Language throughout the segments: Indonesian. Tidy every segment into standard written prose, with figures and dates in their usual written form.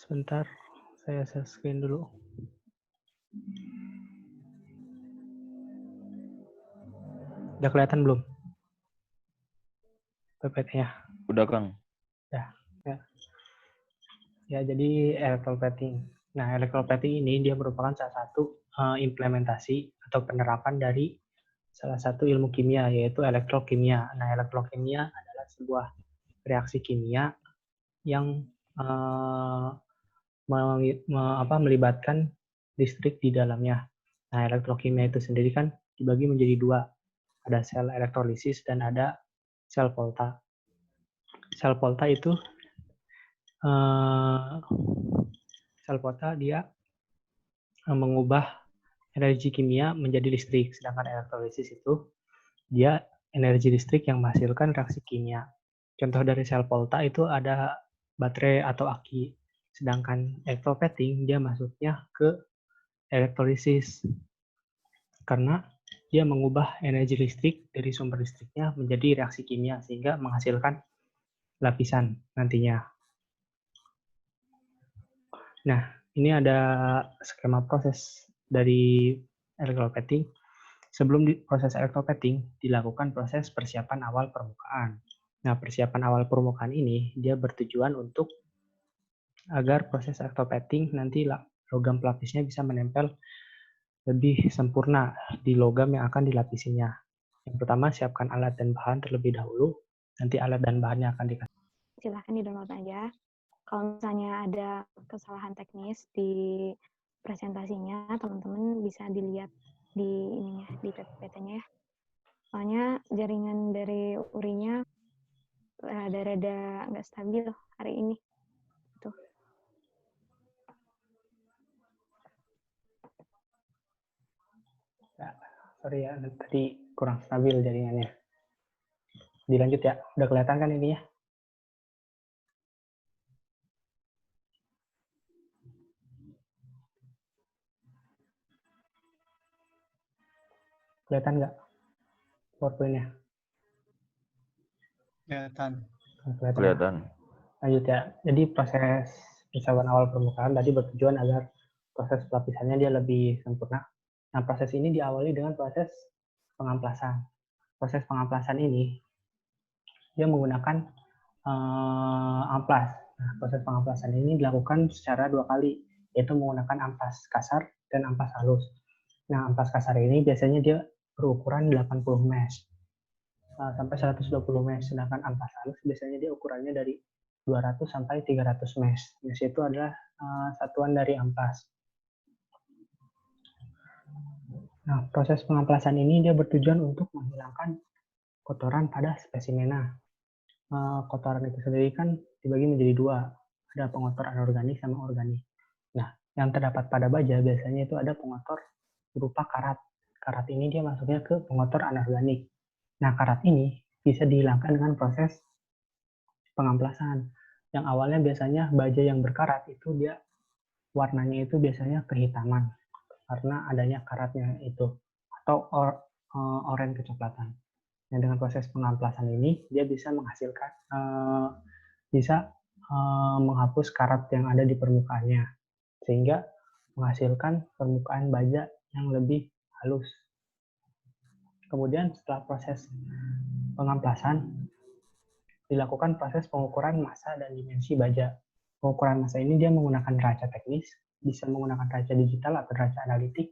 Sebentar, saya share screen dulu. Udah kelihatan belum? PPT-nya. Udah, Kang. Ya. Ya, jadi electroplating. Nah, electroplating ini dia merupakan salah satu implementasi atau penerapan dari salah satu ilmu kimia, yaitu elektrokimia. Nah, elektrokimia adalah sebuah reaksi kimia yang melibatkan listrik di dalamnya. Nah, elektrokimia itu sendiri kan dibagi menjadi dua. Ada sel elektrolisis dan ada sel volta. Sel volta itu sel volta dia mengubah energi kimia menjadi listrik, sedangkan elektrolisis itu dia energi listrik yang menghasilkan reaksi kimia. Contoh dari sel volta itu ada baterai atau aki, sedangkan electroplating dia masuknya ke elektrolisis karena dia mengubah energi listrik dari sumber listriknya menjadi reaksi kimia sehingga menghasilkan lapisan nantinya. Nah, ini ada skema proses dari electroplating. Sebelum proses electroplating, dilakukan proses persiapan awal permukaan. Nah, persiapan awal permukaan ini dia bertujuan untuk agar proses electroplating nanti logam pelapisnya bisa menempel lebih sempurna di logam yang akan dilapisinya. Yang pertama, siapkan alat dan bahan terlebih dahulu. Nanti alat dan bahannya akan dikasih. Silahkan di-download aja. Kalau misalnya ada kesalahan teknis di presentasinya, teman-teman bisa dilihat di ininya, di PPT-nya ya. Soalnya jaringan dari URI-nya rada-rada nggak stabil hari ini. Tuh. Ya, sorry ya, tadi kurang stabil jaringannya. Dilanjut ya, udah kelihatan kan ininya? Kelihatan nggak PowerPoint-nya? Kelihatan. Lanjut ya. Jadi proses persiapan awal permukaan tadi bertujuan agar proses pelapisannya dia lebih sempurna. Nah, proses ini diawali dengan proses pengamplasan. Proses pengamplasan ini dia menggunakan amplas. Nah, proses pengamplasan ini dilakukan secara 2 kali, yaitu menggunakan amplas kasar dan amplas halus. Nah, amplas kasar ini biasanya dia berukuran 80 mesh sampai 120 mesh, sedangkan amplas halus biasanya dia ukurannya dari 200 sampai 300 mesh. Mesh itu adalah satuan dari amplas. Nah, proses pengamplasan ini dia bertujuan untuk menghilangkan kotoran pada spesimennya. Kotoran itu sendiri kan dibagi menjadi dua, ada pengotor anorganik sama organik. Nah, yang terdapat pada baja biasanya itu ada pengotor berupa karat. Karat ini dia masuknya ke pengotor anorganik. Nah, karat ini bisa dihilangkan dengan proses pengamplasan. Yang awalnya biasanya baja yang berkarat itu dia warnanya itu biasanya kehitaman karena adanya karatnya itu atau oranye kecoklatan. Nah, dengan proses pengamplasan ini dia bisa menghasilkan menghapus karat yang ada di permukaannya sehingga menghasilkan permukaan baja yang lebih halus. Kemudian setelah proses pengamplasan dilakukan proses pengukuran massa dan dimensi baja. Pengukuran massa ini dia menggunakan neraca teknis, bisa menggunakan neraca digital atau neraca analitik,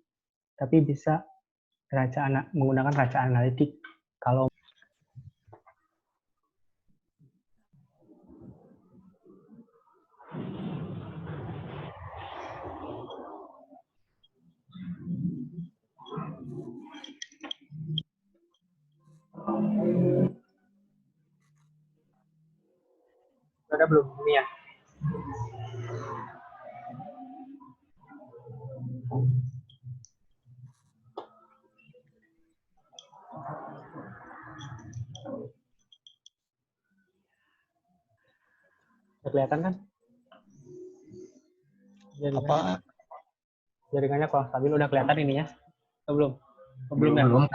tapi bisa menggunakan neraca analitik kalau ada belum ini ya. Udah kelihatan kan? Jaringannya kurang stabil, udah kelihatan ininya? Atau belum? Belum ya? Belum.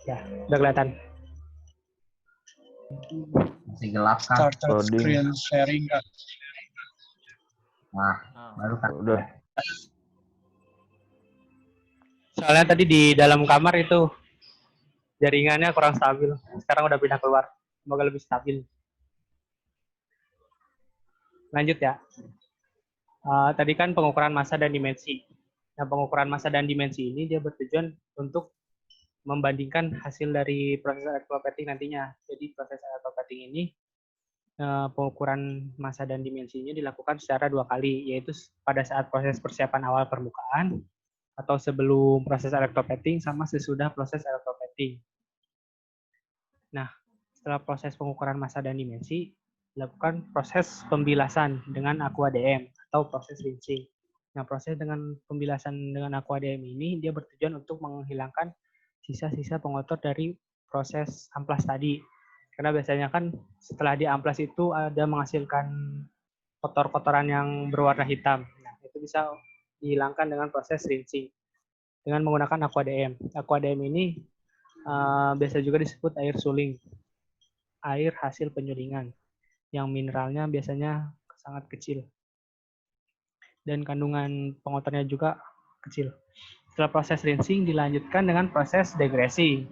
Ya, udah kelihatan. Masih gelap kan? Starter Loading. screen sharing Kak. Nah, baru kan. Udah. Soalnya tadi di dalam kamar itu jaringannya kurang stabil. Sekarang udah pindah keluar. Semoga lebih stabil. Lanjut ya. Tadi kan pengukuran massa dan dimensi. Nah, pengukuran massa dan dimensi ini dia bertujuan untuk membandingkan hasil dari proses electroplating nantinya. Jadi proses electroplating ini pengukuran massa dan dimensinya dilakukan secara 2 kali, yaitu pada saat proses persiapan awal permukaan atau sebelum proses electroplating sama sesudah proses electroplating. Nah, setelah proses pengukuran massa dan dimensi, dilakukan proses pembilasan dengan aqua DM atau proses rinsing. Nah, proses dengan pembilasan dengan aqua DM ini dia bertujuan untuk menghilangkan sisa-sisa pengotor dari proses amplas tadi. Karena biasanya kan setelah di amplas itu ada menghasilkan kotor-kotoran yang berwarna hitam. Nah, itu bisa dihilangkan dengan proses rinsing dengan menggunakan aqua DM. Aqua DM ini biasa juga disebut air suling, air hasil penyulingan, yang mineralnya biasanya sangat kecil. Dan kandungan pengotornya juga kecil. Setelah proses rinsing dilanjutkan dengan proses degressing.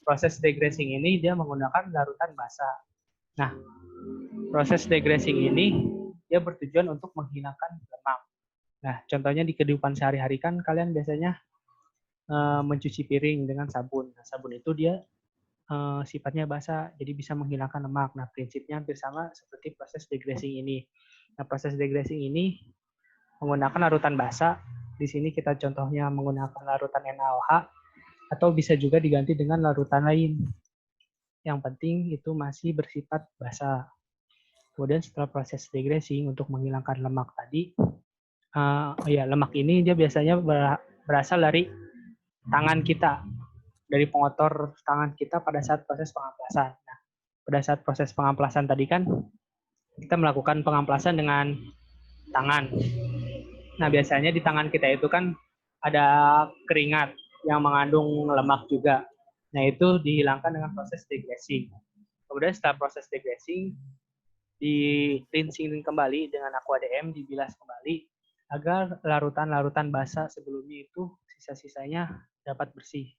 Proses degressing ini dia menggunakan larutan basah. Nah, proses degressing ini dia bertujuan untuk menghilangkan lemak. Nah, contohnya di kehidupan sehari-hari kan kalian biasanya mencuci piring dengan sabun. Nah, sabun itu dia sifatnya basah, jadi bisa menghilangkan lemak. Nah, prinsipnya hampir sama seperti proses degressing ini. Nah, proses degressing ini menggunakan larutan basah. Di sini kita contohnya menggunakan larutan NaOH, atau bisa juga diganti dengan larutan lain. Yang penting itu masih bersifat basah. Kemudian setelah proses degressing untuk menghilangkan lemak tadi, lemak ini dia biasanya berasal dari tangan kita, dari pengotor tangan kita pada saat proses pengamplasan. Nah, pada saat proses pengamplasan tadi kan kita melakukan pengamplasan dengan tangan. Nah, biasanya di tangan kita itu kan ada keringat yang mengandung lemak juga. Nah, itu dihilangkan dengan proses degressing. Kemudian setelah proses degressing, di rinsing kembali dengan aqua DM, dibilas kembali agar larutan-larutan basah sebelumnya itu sisa-sisanya dapat bersih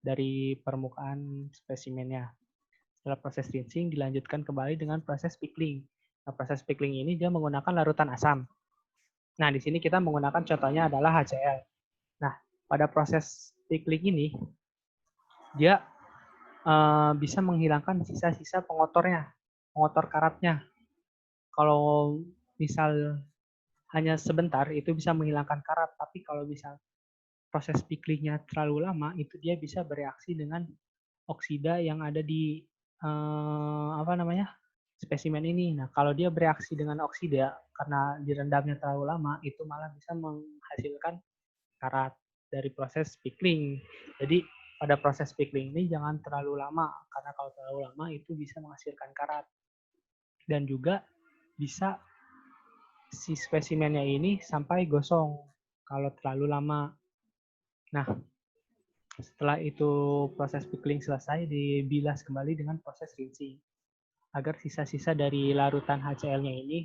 dari permukaan spesimennya. Setelah proses rinsing dilanjutkan kembali dengan proses pickling. Nah, proses pickling ini dia menggunakan larutan asam. Nah, di sini kita menggunakan contohnya adalah HCl. Nah, pada proses pickling ini dia bisa menghilangkan sisa-sisa pengotornya, pengotor karatnya. Kalau misal hanya sebentar itu bisa menghilangkan karat, tapi kalau misal proses picklingnya terlalu lama itu dia bisa bereaksi dengan oksida yang ada di spesimen ini. Nah, kalau dia bereaksi dengan oksida karena direndamnya terlalu lama itu malah bisa menghasilkan karat dari proses pickling. Jadi pada proses pickling ini jangan terlalu lama, karena kalau terlalu lama itu bisa menghasilkan karat. Dan juga bisa si spesimennya ini sampai gosong kalau terlalu lama. Nah, setelah itu proses pickling selesai, dibilas kembali dengan proses rinsing agar sisa-sisa dari larutan HCl-nya ini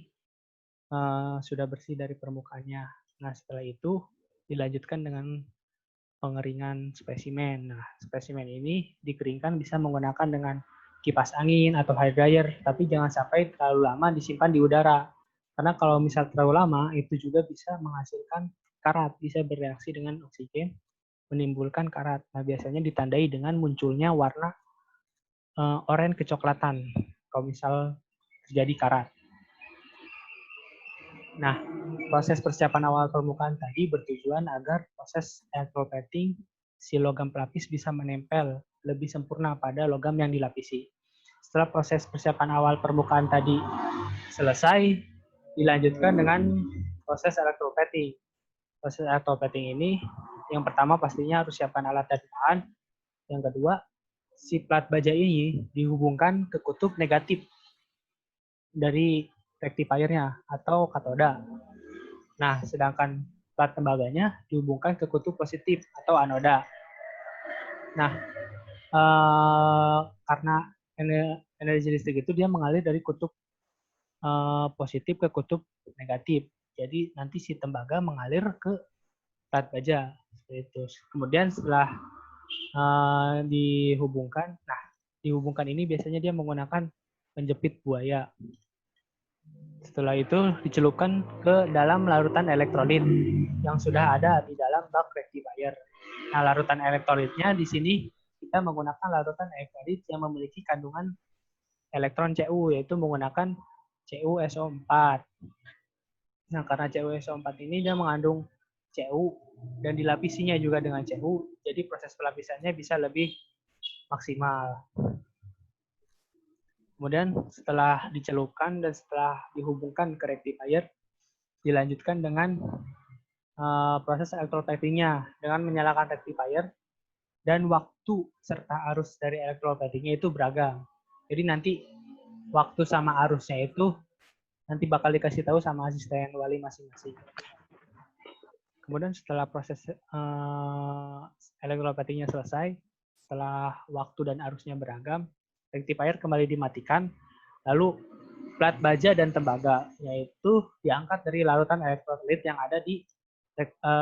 sudah bersih dari permukaannya. Nah, setelah itu dilanjutkan dengan pengeringan spesimen. Nah, spesimen ini dikeringkan bisa menggunakan dengan kipas angin atau hair dryer, tapi jangan sampai terlalu lama disimpan di udara. Karena kalau misal terlalu lama, itu juga bisa menghasilkan karat, bisa bereaksi dengan oksigen, menimbulkan karat. Nah, biasanya ditandai dengan munculnya warna oranye kecoklatan, kalau misal terjadi karat. Nah, proses persiapan awal permukaan tadi bertujuan agar proses electroplating si logam pelapis bisa menempel lebih sempurna pada logam yang dilapisi. Setelah proses persiapan awal permukaan tadi selesai, dilanjutkan dengan proses electroplating. Proses electroplating ini, yang pertama pastinya harus siapkan alat dan bahan. Yang kedua, si plat baja ini dihubungkan ke kutub negatif dari rectifiernya atau katoda. Nah, sedangkan plat tembaganya dihubungkan ke kutub positif atau anoda. Nah, karena energi listrik itu dia mengalir dari kutub positif ke kutub negatif. Jadi nanti si tembaga mengalir ke plat baja. Seperti itu. Kemudian setelah dihubungkan ini biasanya dia menggunakan penjepit buaya. Setelah itu dicelupkan ke dalam larutan elektrolit yang sudah ada di dalam bak rectifier. Nah, larutan elektrolitnya di sini kita menggunakan larutan elektrolit yang memiliki kandungan elektron Cu, yaitu menggunakan CuSO4. Nah, karena CuSO4 ini dia mengandung Cu dan dilapisinya juga dengan Cu, jadi proses pelapisannya bisa lebih maksimal. Kemudian setelah dicelupkan dan setelah dihubungkan ke rectifier, dilanjutkan dengan proses electroplatingnya dengan menyalakan rectifier, dan waktu serta arus dari electroplatingnya itu beragam. Jadi nanti waktu sama arusnya itu nanti bakal dikasih tahu sama asisten wali masing-masing. Kemudian setelah proses electroplatingnya selesai, setelah waktu dan arusnya beragam, rectifier kembali dimatikan, lalu plat baja dan tembaga, yaitu diangkat dari larutan elektrolit yang ada di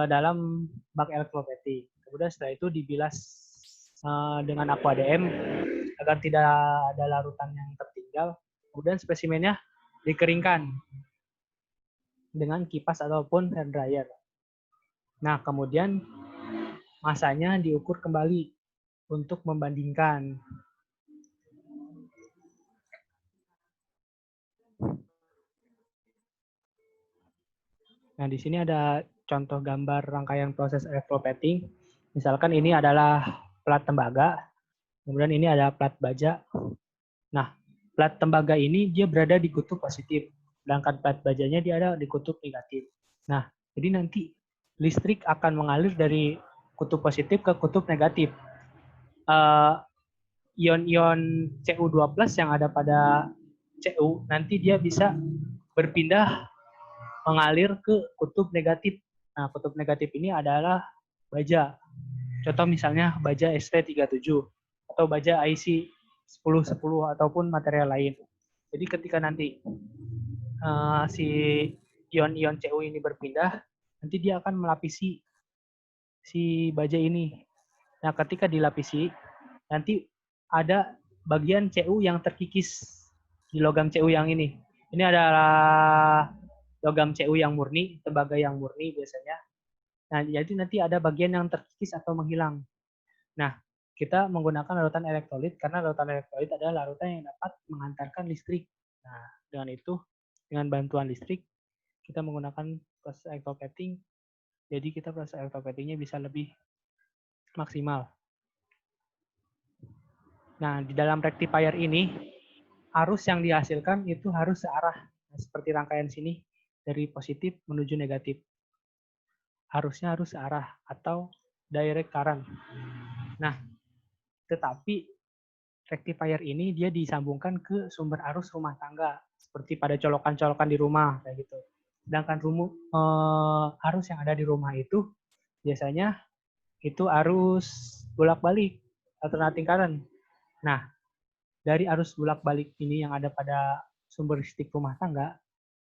dalam bak elektroplating. Kemudian setelah itu dibilas dengan aqua DM agar tidak ada larutan yang tertinggal. Kemudian spesimennya dikeringkan dengan kipas ataupun hair dryer. Nah, kemudian masanya diukur kembali untuk membandingkan. Nah, di sini ada contoh gambar rangkaian proses electroplating. Misalkan ini adalah plat tembaga, kemudian ini ada plat baja. Nah, plat tembaga ini dia berada di kutub positif, sedangkan plat bajanya dia ada di kutub negatif. Nah, jadi nanti listrik akan mengalir dari kutub positif ke kutub negatif. Ion-ion Cu2+ yang ada pada Cu, nanti dia bisa berpindah mengalir ke kutub negatif. Nah, kutub negatif ini adalah baja. Contoh misalnya baja ST37 atau baja IC 1010 ataupun material lain. Jadi ketika nanti si ion-ion Cu ini berpindah, nanti dia akan melapisi si baja ini. Nah, ketika dilapisi, nanti ada bagian Cu yang terkikis di logam Cu yang ini. Ini adalah logam Cu yang murni, tembaga yang murni biasanya. Nah, jadi nanti ada bagian yang terkikis atau menghilang. Nah, kita menggunakan larutan elektrolit karena larutan elektrolit adalah larutan yang dapat mengantarkan listrik. Nah, dengan itu, dengan bantuan listrik, kita menggunakan proses electroplating, jadi kita proses electroplatingnya bisa lebih maksimal. Nah, di dalam rectifier ini, arus yang dihasilkan itu harus searah. Nah, seperti rangkaian sini, dari positif menuju negatif. Arusnya harus searah atau direct current. Nah, tetapi rectifier ini dia disambungkan ke sumber arus rumah tangga, seperti pada colokan-colokan di rumah, kayak gitu. Sedangkan arus yang ada di rumah itu biasanya itu arus bolak-balik, alternating current. Nah, dari arus bolak-balik ini yang ada pada sumber listrik rumah tangga,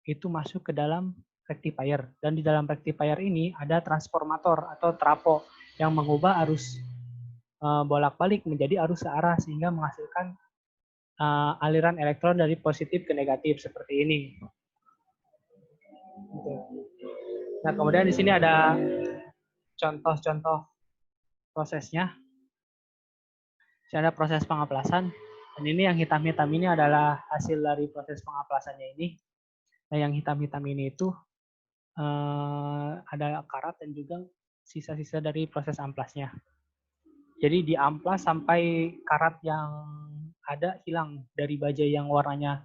itu masuk ke dalam rectifier. Dan di dalam rectifier ini ada transformator atau trapo yang mengubah arus bolak-balik menjadi arus searah sehingga menghasilkan aliran elektron dari positif ke negatif seperti ini. Nah, kemudian di sini ada contoh-contoh prosesnya. Di sini ada proses pengaplasan. Dan ini yang hitam-hitam ini adalah hasil dari proses pengaplasannya ini. Nah, yang hitam-hitam ini itu ada karat dan juga sisa-sisa dari proses amplasnya. Jadi diamplas sampai karat yang ada hilang dari baja yang warnanya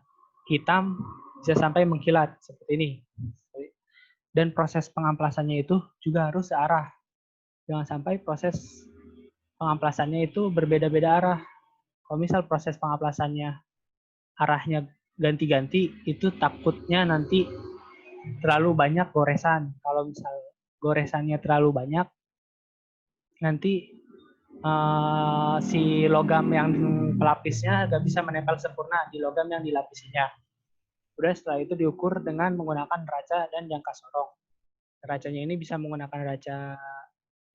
hitam bisa sampai mengkilat seperti ini. Dan proses pengamplasannya itu juga harus searah. Jangan sampai proses pengamplasannya itu berbeda-beda arah. Kalau misal proses pengamplasannya arahnya ganti-ganti, itu takutnya nanti terlalu banyak goresan. Kalau misal goresannya terlalu banyak, nanti si logam yang pelapisnya nggak bisa menempel sempurna di logam yang dilapisinya. Kemudian setelah itu diukur dengan menggunakan neraca dan jangka sorong. Neracanya ini bisa menggunakan neraca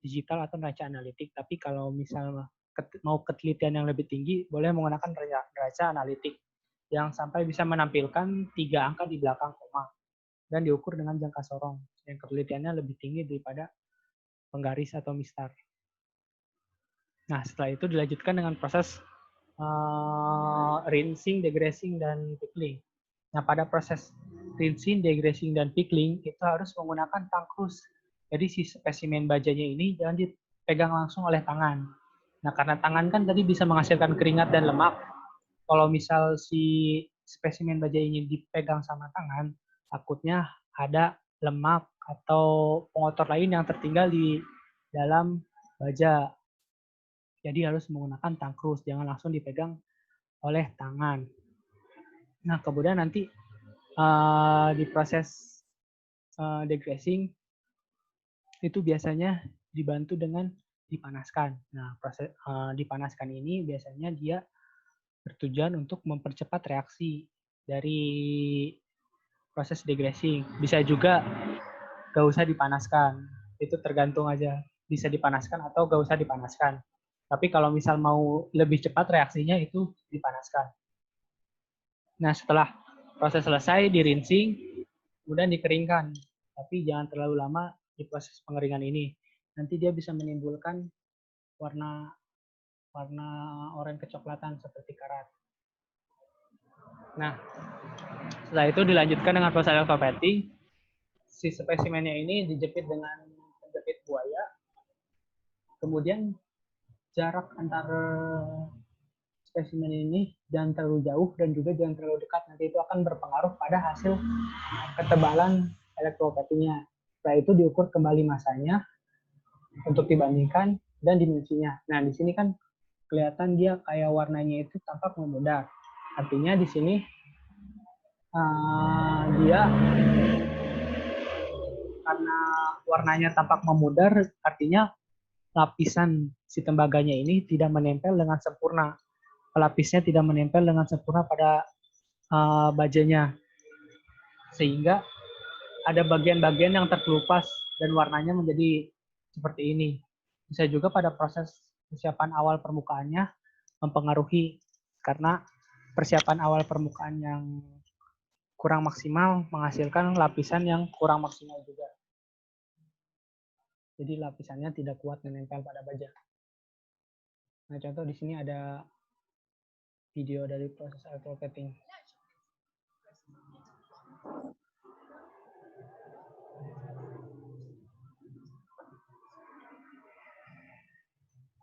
digital atau neraca analitik, tapi kalau misalnya mau ketelitian yang lebih tinggi, boleh menggunakan neraca analitik yang sampai bisa menampilkan 3 angka di belakang koma dan diukur dengan jangka sorong yang ketelitiannya lebih tinggi daripada penggaris atau mistar. Nah, setelah itu dilanjutkan dengan proses rinsing, degrading, dan pickling. Nah, pada proses rinsing, degrading, dan pickling itu harus menggunakan tangkrus. Jadi si spesimen bajanya ini jangan dipegang langsung oleh tangan. Nah, karena tangan kan tadi bisa menghasilkan keringat dan lemak. Kalau misal si spesimen baja ini dipegang sama tangan, takutnya ada lemak atau pengotor lain yang tertinggal di dalam baja. Jadi harus menggunakan tangkrus, jangan langsung dipegang oleh tangan. Nah, kemudian nanti di proses degrading itu biasanya dibantu dengan dipanaskan. Nah, proses dipanaskan ini biasanya dia bertujuan untuk mempercepat reaksi dari proses degrading. Bisa juga gak usah dipanaskan. Itu tergantung aja. Bisa dipanaskan atau gak usah dipanaskan. Tapi kalau misal mau lebih cepat reaksinya itu dipanaskan. Nah, setelah proses selesai, dirinsing, kemudian dikeringkan. Tapi jangan terlalu lama di proses pengeringan ini. Nanti dia bisa menimbulkan warna oranye kecoklatan seperti karat. Nah, setelah itu dilanjutkan dengan proses electroplating. Si spesimennya ini dijepit dengan penjepit buaya. Kemudian jarak antara spesimen ini jangan terlalu jauh dan juga jangan terlalu dekat. Nanti itu akan berpengaruh pada hasil ketebalan elektroplatingnya. Setelah itu diukur kembali masanya untuk dibandingkan dan dimensinya. Nah, di sini kan kelihatan dia kayak warnanya itu tampak memudar. Artinya di sini dia karena warnanya tampak memudar, artinya lapisan si tembaganya ini tidak menempel dengan sempurna. Pelapisnya tidak menempel dengan sempurna pada bajanya. Sehingga ada bagian-bagian yang terkelupas dan warnanya menjadi seperti ini. Bisa juga pada proses persiapan awal permukaannya mempengaruhi, karena persiapan awal permukaan yang kurang maksimal menghasilkan lapisan yang kurang maksimal juga. Jadi lapisannya tidak kuat menempel pada baja. Nah, contoh di sini ada video dari proses electroplating.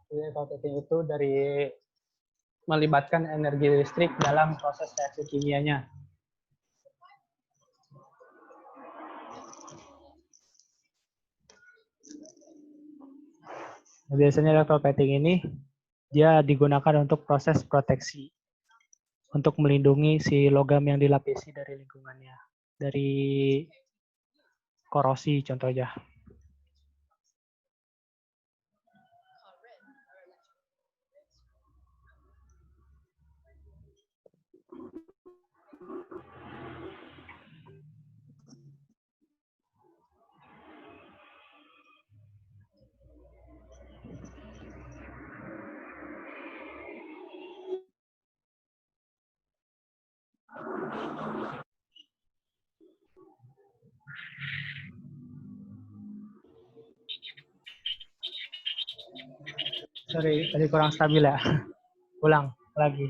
Jadi electroplating itu dari melibatkan energi listrik dalam proses reaksi kimianya. Biasanya electroplating ini dia digunakan untuk proses proteksi, untuk melindungi si logam yang dilapisi dari lingkungannya, dari korosi contohnya. Sorry, tadi kurang stabil ya. Ulang lagi.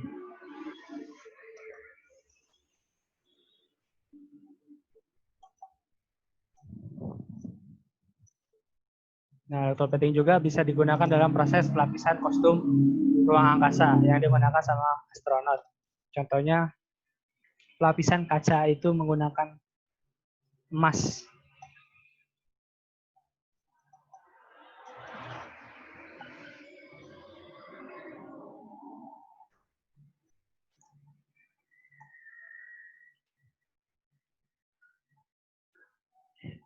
Nah, electroplating juga bisa digunakan dalam proses pelapisan kostum ruang angkasa yang digunakan sama astronot. Contohnya, pelapisan kaca itu menggunakan emas.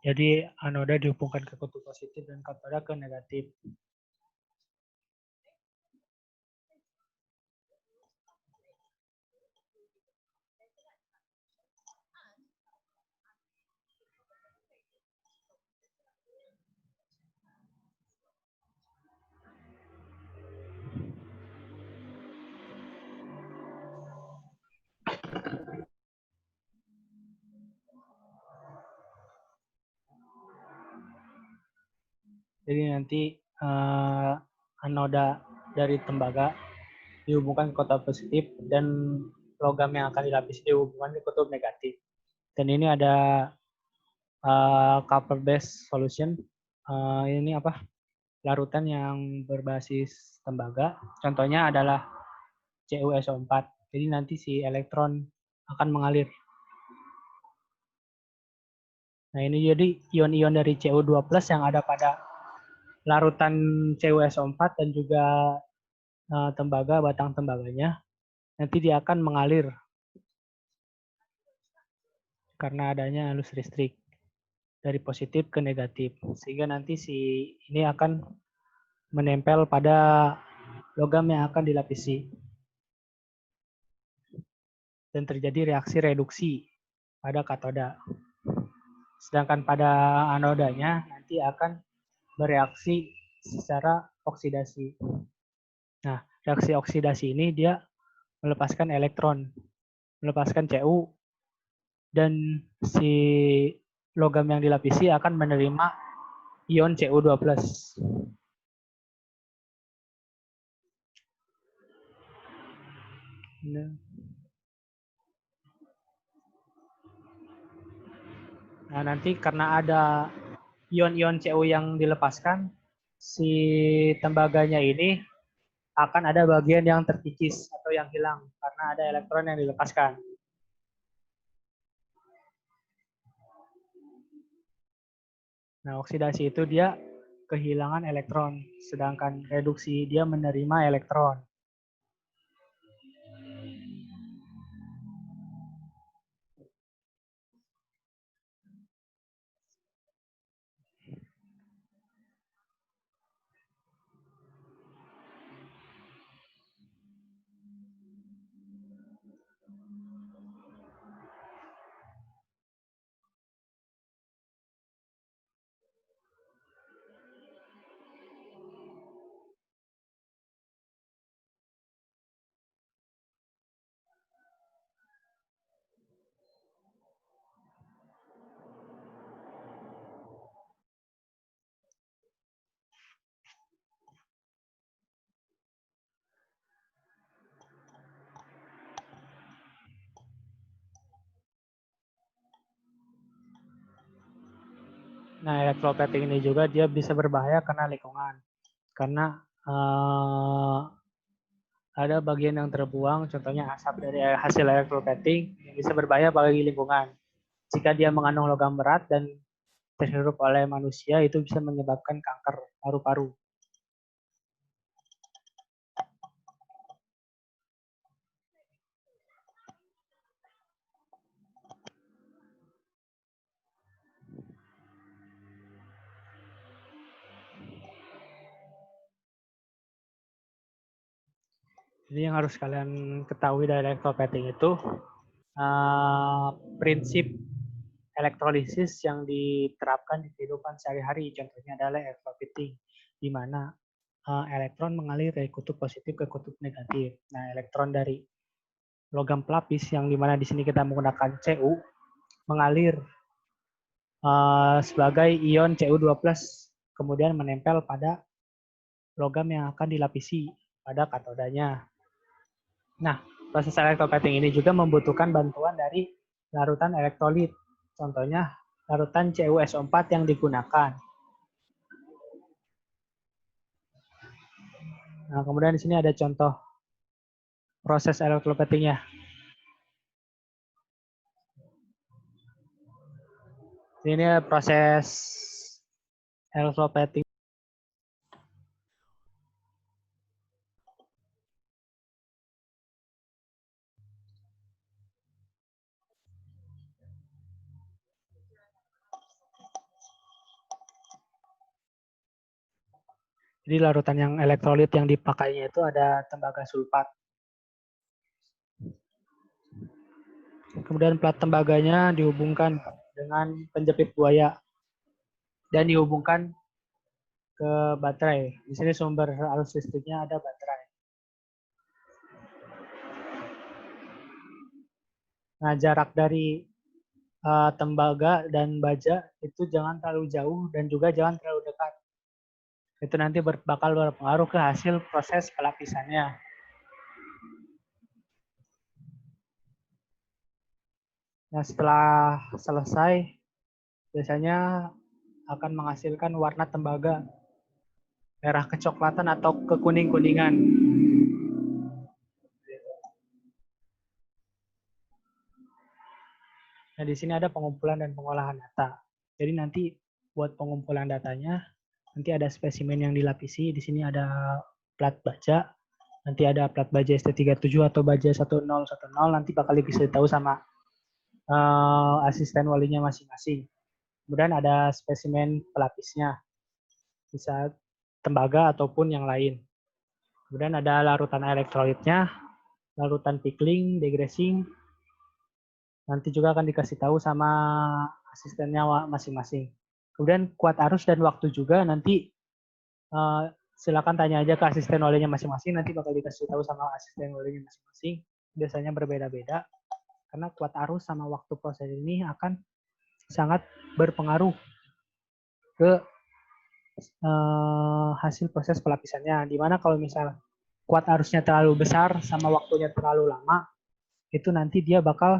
Jadi anoda dihubungkan ke kutub positif dan katoda ke negatif. Jadi nanti anoda dari tembaga dihubungkan ke kutub positif dan logam yang akan dilapisi dihubungkan ke kutub negatif. Dan ini ada copper based solution. Ini apa? Larutan yang berbasis tembaga. Contohnya adalah CuSO4. Jadi nanti si elektron akan mengalir. Nah, ini jadi ion-ion dari Cu2+ yang ada pada larutan CuSO4 dan juga tembaga, batang tembaganya, nanti dia akan mengalir karena adanya arus listrik dari positif ke negatif. Sehingga nanti si ini akan menempel pada logam yang akan dilapisi. Dan terjadi reaksi reduksi pada katoda. Sedangkan pada anodanya nanti akan bereaksi secara oksidasi. Nah, reaksi oksidasi ini dia melepaskan elektron, melepaskan Cu, dan si logam yang dilapisi akan menerima ion Cu2+. Nah, nanti karena ada ion-ion Cu yang dilepaskan, si tembaganya ini akan ada bagian yang terkikis atau yang hilang karena ada elektron yang dilepaskan. Nah, oksidasi itu dia kehilangan elektron, sedangkan reduksi dia menerima elektron. Nah, elektroplating ini juga dia bisa berbahaya karena lingkungan. Karena ada bagian yang terbuang, contohnya asap dari hasil elektroplating yang bisa berbahaya bagi lingkungan. Jika dia mengandung logam berat dan terhirup oleh manusia, itu bisa menyebabkan kanker paru-paru. Jadi yang harus kalian ketahui dari elektroplating itu prinsip elektrolisis yang diterapkan di kehidupan sehari-hari. Contohnya adalah elektroplating, di mana elektron mengalir dari kutub positif ke kutub negatif. Nah, elektron dari logam pelapis yang dimana di sini kita menggunakan Cu mengalir sebagai ion Cu2+, kemudian menempel pada logam yang akan dilapisi pada katodanya. Nah, proses elektroplating ini juga membutuhkan bantuan dari larutan elektrolit. Contohnya larutan CuSO4 yang digunakan. Nah, kemudian di sini ada contoh proses elektroplatingnya. Ini proses elektroplating. Jadi larutan yang elektrolit yang dipakainya itu ada tembaga sulfat. Kemudian plat tembaganya dihubungkan dengan penjepit buaya dan dihubungkan ke baterai. Di sini sumber arus listriknya ada baterai. Nah, jarak dari tembaga dan baja itu jangan terlalu jauh dan juga jangan terlalu dekat. Itu nanti bakal berpengaruh ke hasil proses pelapisannya. Nah, setelah selesai, biasanya akan menghasilkan warna tembaga, merah kecoklatan atau kekuning-kuningan. Nah, di sini ada pengumpulan dan pengolahan data. Jadi nanti buat pengumpulan datanya, nanti ada spesimen yang dilapisi. Di sini ada plat baja, nanti ada plat baja ST37 atau baja 1010, nanti bakal dikasih tahu sama asisten walinya masing-masing. Kemudian ada spesimen pelapisnya, bisa tembaga ataupun yang lain. Kemudian ada larutan elektrolitnya, larutan pickling, degressing, nanti juga akan dikasih tahu sama asistennya masing-masing. Kemudian kuat arus dan waktu juga nanti silakan tanya aja ke asisten walinya masing-masing, nanti bakal dikasih tahu sama asisten walinya masing-masing. Biasanya berbeda-beda karena kuat arus sama waktu proses ini akan sangat berpengaruh ke hasil proses pelapisannya. Dimana kalau misal kuat arusnya terlalu besar sama waktunya terlalu lama, itu nanti dia bakal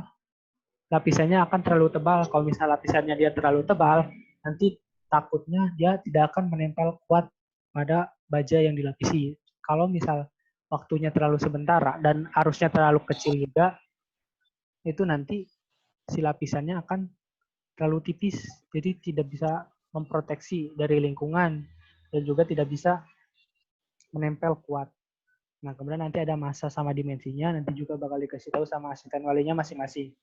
lapisannya akan terlalu tebal. Kalau misal lapisannya dia terlalu tebal, nanti takutnya dia tidak akan menempel kuat pada baja yang dilapisi. Kalau misal waktunya terlalu sebentar dan arusnya terlalu kecil juga, itu nanti si lapisannya akan terlalu tipis, jadi tidak bisa memproteksi dari lingkungan dan juga tidak bisa menempel kuat. Nah, kemudian nanti ada massa sama dimensinya, nanti juga bakal dikasih tahu sama asisten walinya masing-masing.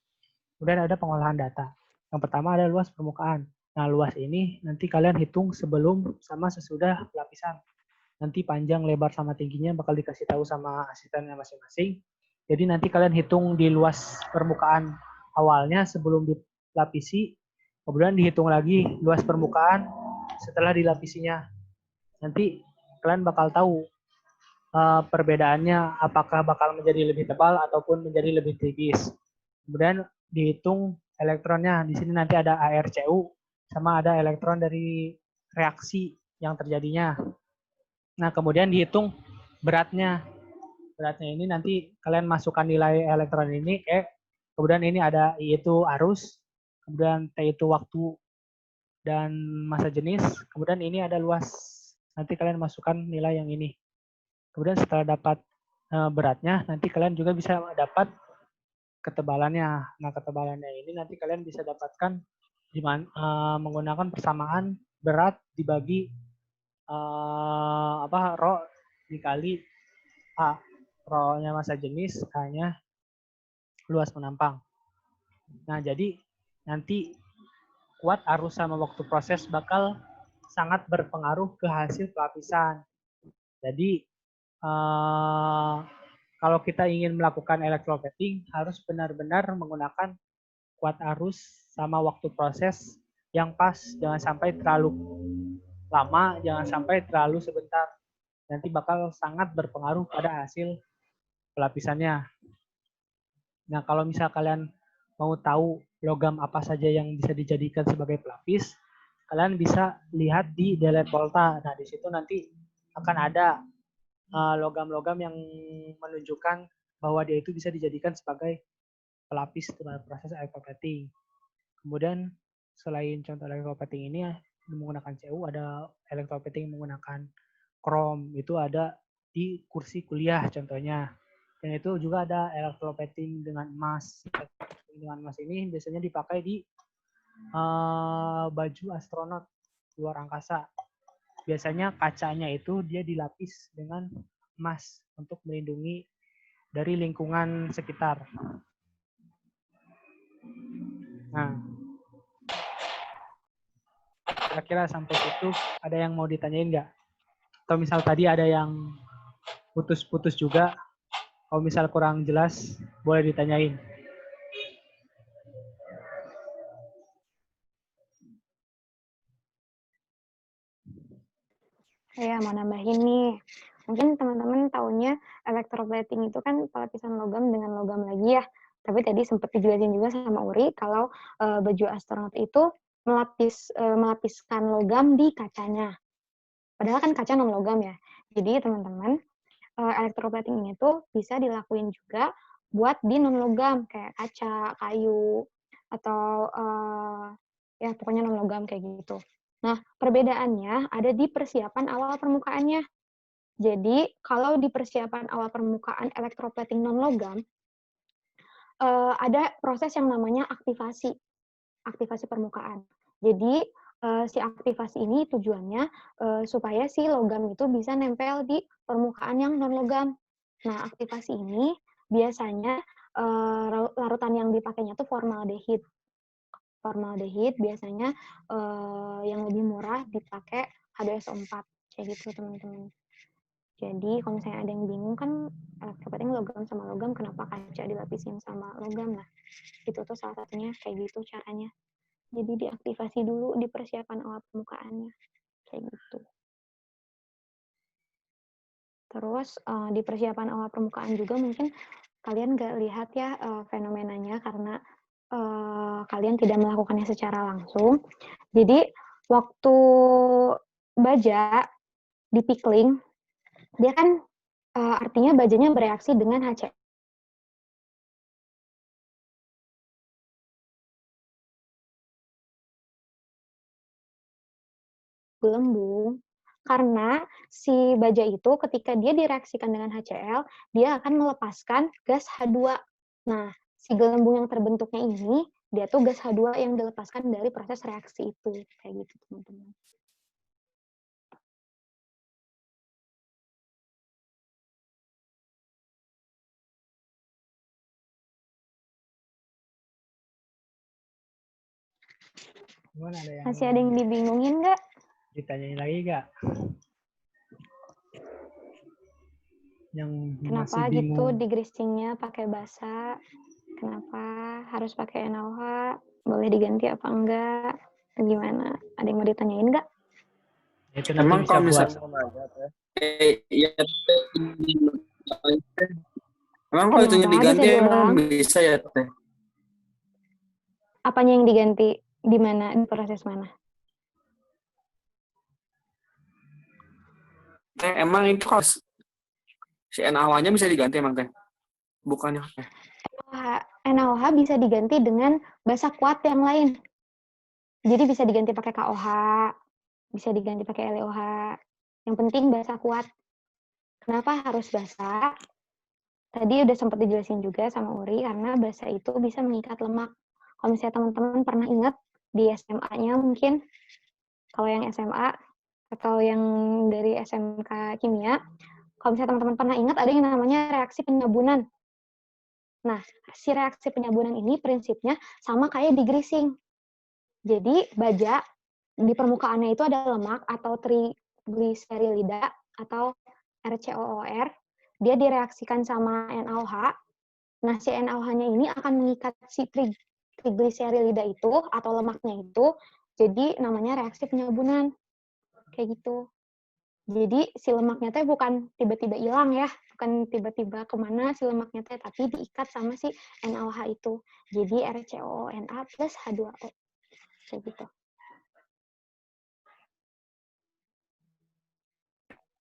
Kemudian ada pengolahan data. Yang pertama ada luas permukaan. Nah, luas ini nanti kalian hitung sebelum sama sesudah lapisan. Nanti panjang, lebar, sama tingginya bakal dikasih tahu sama asistennya masing-masing. Jadi nanti kalian hitung di luas permukaan awalnya sebelum dilapisi, kemudian dihitung lagi luas permukaan setelah dilapisinya. Nanti kalian bakal tahu perbedaannya apakah bakal menjadi lebih tebal ataupun menjadi lebih tipis. Kemudian dihitung elektronnya. Di sini nanti ada ARCU sama ada elektron dari reaksi yang terjadinya. Nah, kemudian dihitung beratnya. Beratnya ini nanti kalian masukkan nilai elektron ini kemudian ini ada I itu arus, kemudian T itu waktu dan massa jenis, kemudian ini ada luas. Nanti kalian masukkan nilai yang ini. Kemudian setelah dapat beratnya, nanti kalian juga bisa dapat ketebalannya. Nah, ketebalannya ini nanti kalian bisa dapatkan menggunakan persamaan berat dibagi rho dikali A. Rho-nya massa jenis, A-nya luas penampang. Nah, jadi nanti kuat arus sama waktu proses bakal sangat berpengaruh ke hasil pelapisan. Jadi kalau kita ingin melakukan electroplating harus benar-benar menggunakan kuat arus sama waktu proses yang pas, jangan sampai terlalu lama, jangan sampai terlalu sebentar. Nanti bakal sangat berpengaruh pada hasil pelapisannya. Nah, kalau misal kalian mau tahu logam apa saja yang bisa dijadikan sebagai pelapis, kalian bisa lihat di Delete Volta. Nah, di situ nanti akan ada logam-logam yang menunjukkan bahwa dia itu bisa dijadikan sebagai pelapis dalam proses electroplating. Kemudian selain contoh electroplating ini menggunakan CU, ada electroplating menggunakan krom, itu ada di kursi kuliah contohnya. Dan itu juga ada electroplating dengan emas. Dengan emas ini biasanya dipakai di baju astronot luar angkasa. Biasanya kacanya itu dia dilapis dengan emas untuk melindungi dari lingkungan sekitar. Nah, kira-kira sampai situ ada yang mau ditanyain nggak? Atau misal tadi ada yang putus-putus juga, kalau misal kurang jelas boleh ditanyain. Saya mau nambahin nih. Mungkin teman-teman taunya electroplating itu kan pelapisan logam dengan logam lagi ya. Tapi tadi sempat dijelasin juga sama Uri kalau baju astronot itu melapiskan logam di kacanya. Padahal kan kaca non logam ya. Jadi teman-teman, electroplating ini tuh bisa dilakuin juga buat di non logam kayak kaca, kayu, atau ya pokoknya non logam kayak gitu. Nah, perbedaannya ada di persiapan awal permukaannya. Jadi, kalau di persiapan awal permukaan electroplating non logam, ada proses yang namanya aktivasi permukaan. Jadi, si aktivasi ini tujuannya supaya si logam itu bisa nempel di permukaan yang non logam. Nah, aktivasi ini biasanya larutan yang dipakainya tuh formaldehid. Formaldehid biasanya yang lebih murah dipakai H2SO4 kayak gitu teman-teman. Jadi kalau misalnya ada yang bingung kan electroplating logam sama logam, kenapa kaca dilapisin sama logam? Nah, itu tuh salah satunya kayak gitu caranya. Jadi diaktifasi dulu di persiapan awal permukaannya kayak gitu. Terus di persiapan awal permukaan juga mungkin kalian nggak lihat ya fenomenanya karena kalian tidak melakukannya secara langsung. Jadi waktu baja di pickling, dia kan artinya bajanya bereaksi dengan HCl. Gelembung, karena si baja itu ketika dia direaksikan dengan HCl, dia akan melepaskan gas H2. Nah, si gelembung yang terbentuknya ini, dia tuh gas H2 yang dilepaskan dari proses reaksi itu. Kayak gitu, teman-teman. Gimana, Masih ada yang dibingungin nggak? Ditanyain lagi nggak? Yang Kenapa masih gitu bingung. di greasingnya pakai basa? Kenapa harus pakai NaOH? Boleh diganti apa enggak? Gimana? Ada yang mau ditanyain nggak? Itu Emang nanti bisa kalau buat misalnya mau nanya teh, ya, emang kalau itunya Kenapa? diganti Bisa emang diulang? bisa ya teh? Apanya yang diganti? Di mana? Di proses mana? Teh emang itu kalau si NaOH-nya bisa diganti emang teh? Bukannya teh? NaOH bisa diganti dengan basa kuat yang lain. Jadi bisa diganti pakai KOH, bisa diganti pakai LOH. Yang penting basa kuat. Kenapa harus basa? Tadi udah sempat dijelasin juga sama Uri, karena basa itu bisa mengikat lemak. Kalau misalnya teman-teman pernah ingat di SMA-nya mungkin, kalau yang SMA atau yang dari SMK Kimia, kalau misalnya teman-teman pernah ingat ada yang namanya reaksi penyabunan. Nah, si reaksi penyabunan ini prinsipnya sama kayak di greasing. Jadi, baja di permukaannya itu ada lemak atau trigliserida atau RCOOR. Dia direaksikan sama NaOH. Nah, si NaOH-nya ini akan mengikat si trigliserida itu atau lemaknya itu. Jadi, namanya reaksi penyabunan. Kayak gitu. Jadi si lemaknya teh bukan tiba-tiba hilang ya, bukan tiba-tiba kemana si lemaknya teh, tapi diikat sama si NaOH itu. Jadi RCOONA plus H2O. Kayak gitu.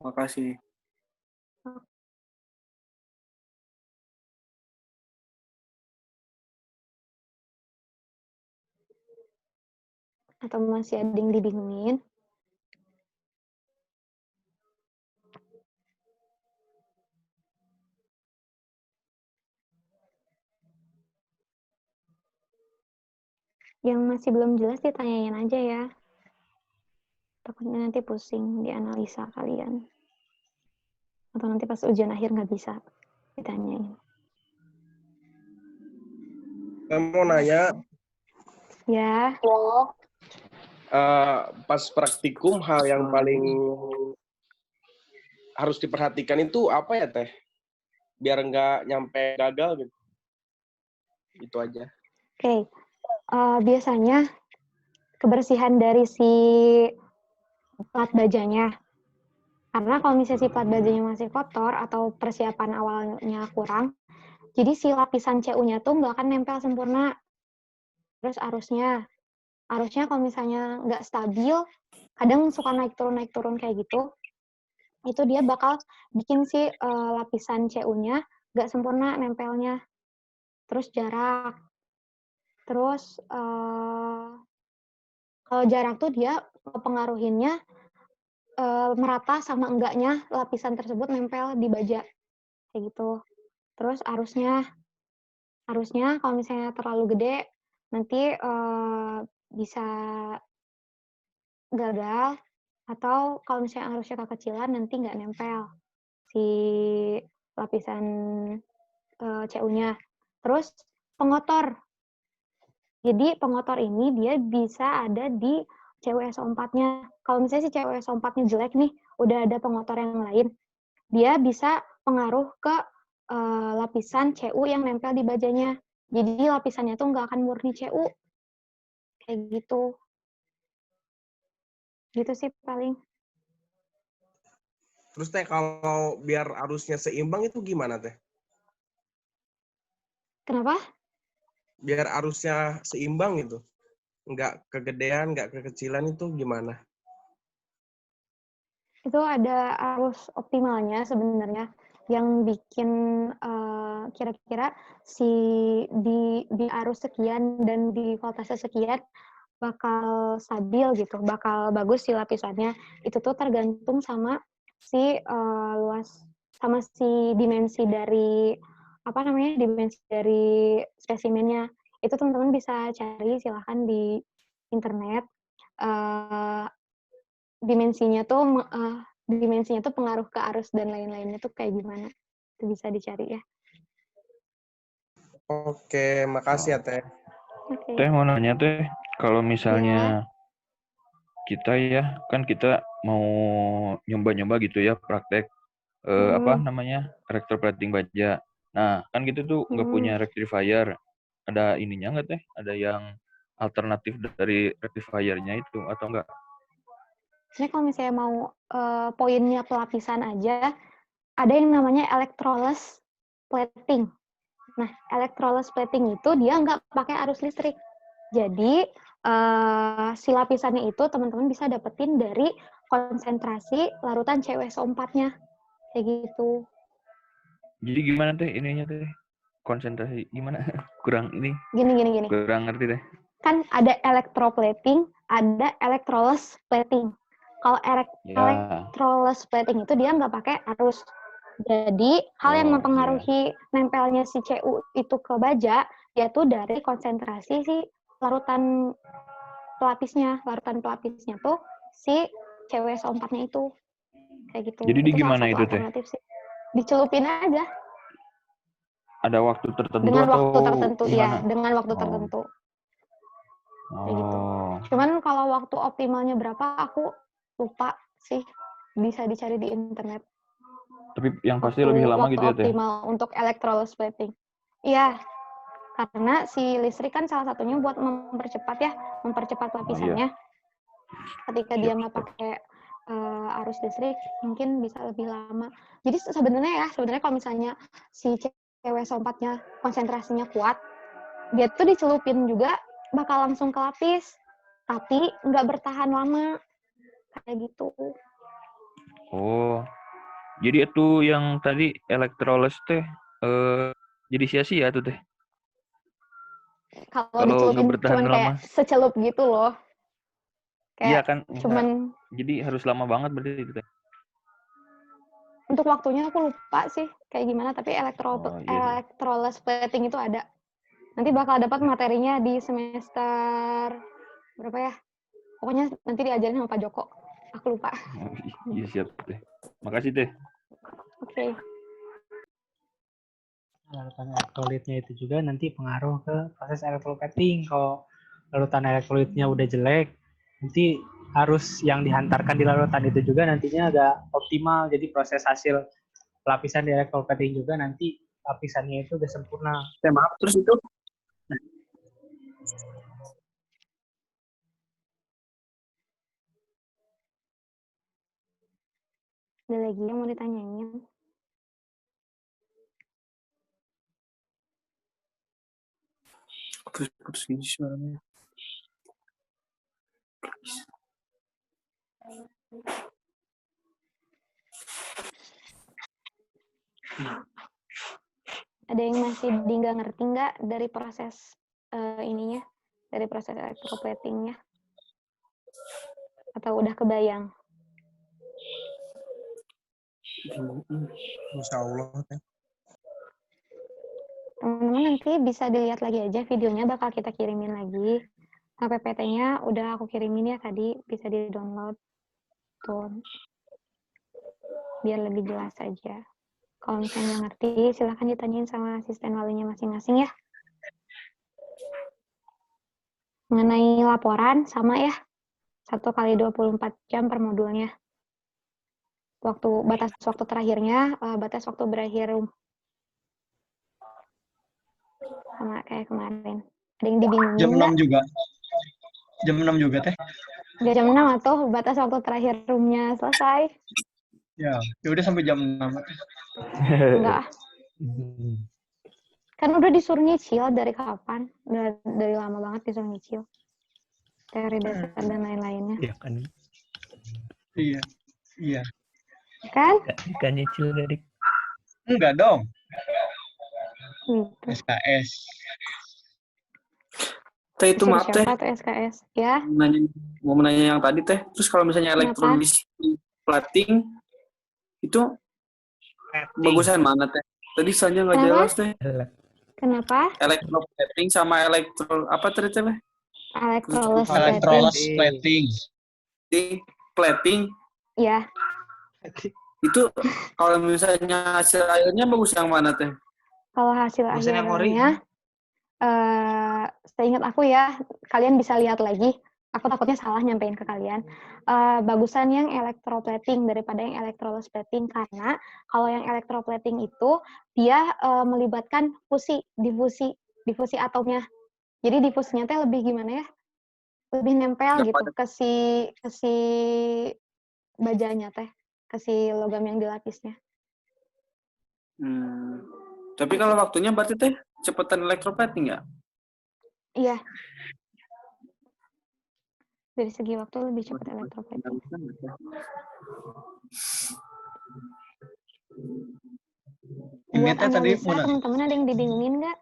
Makasih. Atau masih ada yang dibingungin? Yang masih belum jelas ditanyain aja ya. Takutnya nanti pusing dianalisa kalian. Atau nanti pas ujian akhir nggak bisa ditanyain. Saya mau nanya, Ya. pas praktikum hal yang paling harus diperhatikan itu apa ya teh? Biar nggak nyampe gagal gitu. Itu aja. Oke. Biasanya kebersihan dari si plat bajanya. Karena kalau misalnya si plat bajanya masih kotor atau persiapan awalnya kurang, jadi si lapisan CU-nya tuh nggak akan nempel sempurna. Terus arusnya kalau misalnya nggak stabil, kadang suka naik turun kayak gitu, itu dia bakal bikin si lapisan CU-nya nggak sempurna nempelnya. Terus jarak. Terus kalau jarak tuh dia pengaruhinnya merata sama enggaknya lapisan tersebut nempel di baja kayak gitu. Terus arusnya kalau misalnya terlalu gede nanti bisa gagal, atau kalau misalnya arusnya kekecilan nanti nggak nempel si lapisan CU-nya. Terus pengotor. Jadi pengotor ini dia bisa ada di CuSO4-nya. Kalau misalnya si CuSO4-nya jelek nih, udah ada pengotor yang lain, dia bisa pengaruh ke lapisan CU yang nempel di bajanya. Jadi lapisannya tuh nggak akan murni CU. Kayak gitu. Gitu sih paling. Terus teh kalau biar arusnya seimbang itu gimana teh? Kenapa? Biar arusnya seimbang itu, nggak kegedean, nggak kekecilan itu gimana? Itu ada arus optimalnya sebenarnya yang bikin kira-kira si di arus sekian dan di voltase sekian bakal stabil gitu, bakal bagus si lapisannya. Itu tuh tergantung sama si luas, sama si dimensi dari dimensi dari spesimennya. Itu teman-teman bisa cari silahkan di internet. Uh, dimensinya tuh pengaruh ke arus dan lain-lainnya tuh kayak gimana. Itu bisa dicari ya. Oke, makasih ya teh. Oke. Teh mau nanya teh, kalau Ya. misalnya kita ya, kan kita mau nyoba-nyoba gitu ya praktek apa namanya rectoplating baja. Nah, kan gitu tuh nggak punya rectifier. Ada ininya nggak teh? Ada yang alternatif dari rectifiernya itu atau enggak? Sebenarnya kalau misalnya mau poinnya pelapisan aja, ada yang namanya electroless plating. Nah, electroless plating itu dia nggak pakai arus listrik. Jadi, si lapisannya itu teman-teman bisa dapetin dari konsentrasi larutan CuSO4-nya. Kayak gitu. Jadi gimana teh ininya teh? Konsentrasi gimana? Kurang ini. Gini. Kurang ngerti teh. Kan ada electroplating, ada electroless plating. Kalau electroless plating itu dia nggak pakai arus. Jadi, hal yang mempengaruhi nempelnya si CU itu ke baja, yaitu dari konsentrasi si larutan pelapisnya. Larutan pelapisnya tuh si CuSO4-nya itu. Kayak gitu. Jadi Itu salah gimana satu itu teh? alternatif sih. Dicelupin aja. Ada waktu tertentu Dengan atau waktu tertentu, gimana? ya. Dengan waktu tertentu. Kayak gitu. Oh. Cuman kalau waktu optimalnya berapa, aku lupa sih. Bisa dicari di internet. Tapi yang pasti lebih lama gitu ya, Teh? Optimal untuk electroless plating. Iya, karena si listrik kan salah satunya buat mempercepat lapisannya. Ketika dia nggak pakai arus listrik, mungkin bisa lebih lama. Jadi sebenarnya kalau misalnya si CuSO4-nya konsentrasinya kuat, dia tuh dicelupin juga bakal langsung ke lapis, tapi nggak bertahan lama. Kayak gitu. Oh, jadi itu yang tadi electroless teh jadi sia-sia tuh teh. Kalau dicelupin cuman kayak secelup gitu loh. Iya kan, cuman jadi harus lama banget berarti itu teh. Untuk waktunya aku lupa sih kayak gimana, tapi electroless plating itu ada. Nanti bakal dapat materinya di semester berapa ya? Pokoknya nanti diajarin sama Pak Joko. Aku lupa. Oh, iya siap teh. Makasih teh. Oke. Larutan elektrolitnya itu juga nanti pengaruh ke proses electroplating. Kalau larutan elektrolitnya udah jelek, nanti arus yang dihantarkan di larutan itu juga nantinya agak optimal. Jadi proses hasil lapisan di electroplating juga nanti lapisannya itu udah sempurna. Maaf, terus itu ada lagi yang mau ditanyain? putus gini suaranya. Ada yang masih nggak ngerti nggak dari proses ininya, dari proses electroplatingnya? Atau udah kebayang? Insya Allah. Teman-teman nanti bisa dilihat lagi aja videonya, bakal kita kirimin lagi. PPT-nya udah aku kirimin ya tadi, bisa di-download. Tuh. Biar lebih jelas aja. Kalau misalnya nggak ngerti, silahkan ditanyain sama asisten walinya masing-masing ya. Mengenai laporan, sama ya. 1 kali 24 jam per modulnya. Batas waktu terakhirnya, batas waktu berakhir sama kayak kemarin. Ada yang dibingungin Jam nggak? 6 juga. Jam 6 juga, Teh. Nggak jam 6 atau batas waktu terakhir roomnya selesai? Ya udah sampai jam 6. Enggak. Kan udah disuruh nyicil dari kapan? Dari lama banget disuruh nyicil. Teori dasar dan lain-lainnya. Iya kan. Iya. Kan? Kan nyicil dari Enggak dong. Gitu. SKS. Teh itu Disuruh maaf teh, siapa tuh SKS? Ya? mau menanya yang tadi teh. Terus kalau misalnya Kenapa? elektrolysis plating itu bagusan mana teh? Tadi soalnya nggak Kenapa? jelas teh. Kenapa? Elektroplating sama apa tadi teh? Electrolysis Electrolysis plating. plating. Plating Ya. itu kalau misalnya hasil akhirnya bagus yang mana teh? Kalau hasil Bagusan yang ori. akhirnya, seingat aku ya, kalian bisa lihat lagi. Aku takutnya salah nyampein ke kalian. Bagusan yang electroplating daripada yang electrolysis plating, karena kalau yang electroplating itu dia melibatkan difusi atomnya. Jadi difusinya teh lebih gimana ya? Lebih nempel Nggak gitu padat. ke si bajanya teh, ke si logam yang dilapisnya. Tapi kalau waktunya berarti teh cepetan elektroplating ya? Iya. Dari segi waktu lebih cepat electroplating. Buat Teh tadi analisa, mau nanya. teman-teman ada yang dibingungin nggak?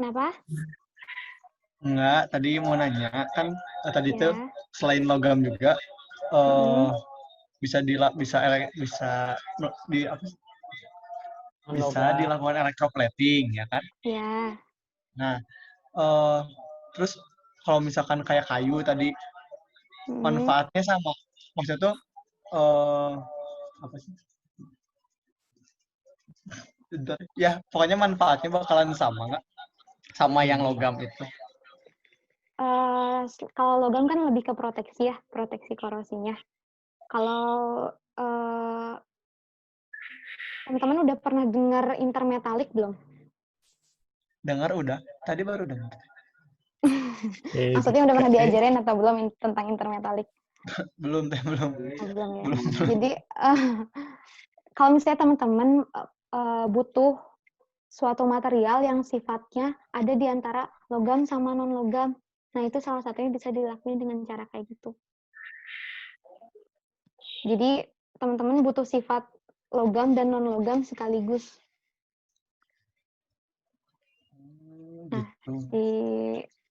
Kenapa? Enggak, tadi mau nanya kan tadi Ya. tuh selain logam juga bisa di apa sih? Bisa dilakukan electroplating ya kan? Ya. Nah, terus kalau misalkan kayak kayu tadi manfaatnya sama, maksudnya tuh apa sih? Ya pokoknya manfaatnya bakalan sama nggak sama yang logam itu? Kalau logam kan lebih ke proteksi ya, proteksi korosinya. Kalau teman-teman udah pernah dengar intermetalik belum? Dengar udah, tadi baru dengar. Maksudnya udah pernah diajarin atau belum tentang intermetalik? Belum teh, belum. Oh, belum ya. Belum. Jadi kalau misalnya teman-teman butuh suatu material yang sifatnya ada di antara logam sama non-logam, nah itu salah satunya bisa dilakukan dengan cara kayak gitu. Jadi teman-teman butuh sifat logam dan non-logam sekaligus. Nah, si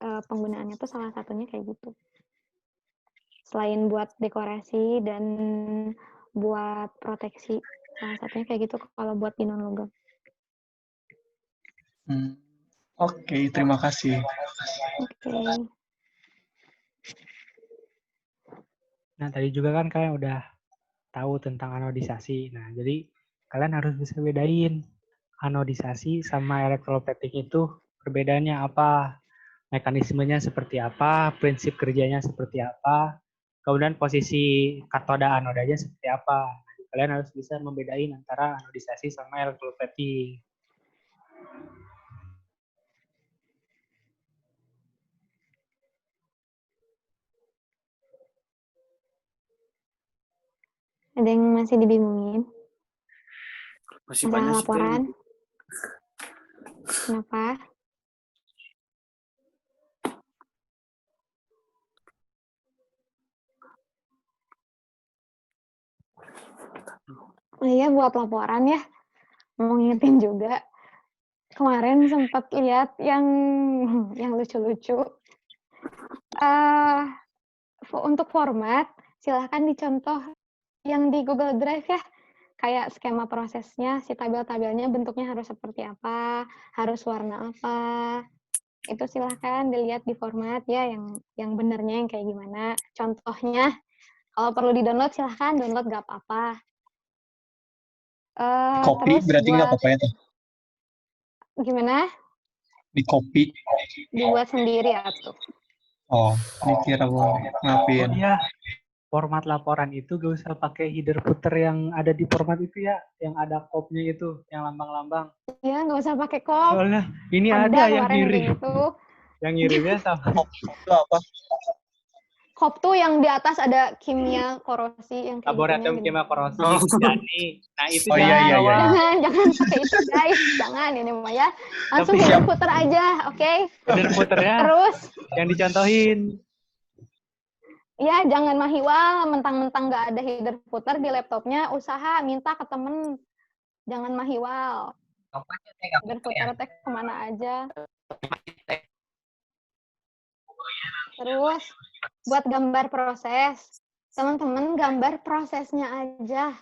penggunaannya tuh salah satunya kayak gitu. Selain buat dekorasi dan buat proteksi, salah satunya kayak gitu kalau buat di non-logam. Oke, terima kasih. Oke. Nah, tadi juga kan kalian udah tahu tentang anodisasi. Nah, jadi kalian harus bisa bedain anodisasi sama elektroplating itu perbedaannya apa, mekanismenya seperti apa, prinsip kerjanya seperti apa, kemudian posisi katoda anodanya seperti apa. Nah, kalian harus bisa membedain antara anodisasi sama elektroplating. Ada yang masih dibingungin? Masih Masalah banyak sih. laporan? Kenapa? Iya, buat laporan ya. Mau ngingetin juga. Kemarin sempat lihat yang lucu-lucu. Untuk format, silahkan dicontoh yang di Google Drive ya. Kayak skema prosesnya, si tabel-tabelnya bentuknya harus seperti apa, harus warna apa. Itu silahkan dilihat di format ya, yang benernya yang kayak gimana. Contohnya, kalau perlu di-download silahkan download, gak apa-apa. Copy Terus berarti nggak buat apa-apa ya, Teh? gimana? Di copy. Dibuat sendiri atuh. Oh, dikira boleh. Oh Maafin. iya, format laporan itu gak usah pakai header footer yang ada di format itu ya, yang ada kopnya itu, yang lambang-lambang. Ya, nggak usah pakai kop. Soalnya ini Ada ada yang kemarin yang kayak ngirim, gitu. yang ngirimnya sama. Itu apa? Kop tuh yang di atas ada kimia korosi yang kayak Laboratorium gitunya. Kimia Korosi, Oh. Jani. Nah itu Oh, jangan iya, iya, bawa. iya. Jangan pakai itu guys, jangan ini mah ya. Langsung Tapi header siap. footer aja, oke? Header footernya Terus yang dicontohin. ya jangan mahiwal, mentang-mentang nggak ada header footer di laptopnya, usaha minta ke temen, jangan mahiwal. Kampanye teh Header footer teh kemana aja. Terus buat gambar proses, teman-teman gambar prosesnya aja,